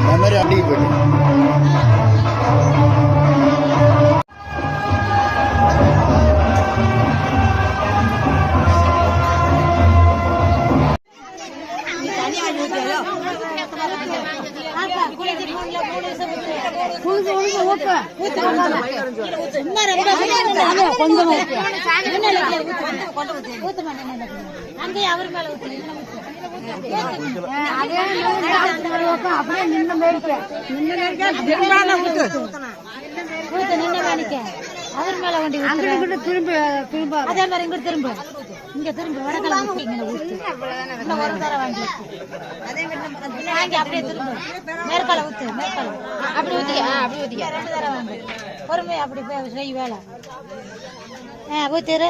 Memory அடிக்கி போயிட்டு அப்படியே நின்று அவர் மேல வண்டி திரும்ப திரும்ப அதே மாதிரி இங்க திரும்ப இங்க திரும்ப வடக்கிழமை ஒரு தர வாங்கி அப்படியே திரும்ப மேற்கால ஊத்து மேற்கால அப்படி ஊத்திக்க அப்படி ஊத்திக்க 2 தர வாங்க பொறுமை அப்படி போய் வேலை ஊத்திரு.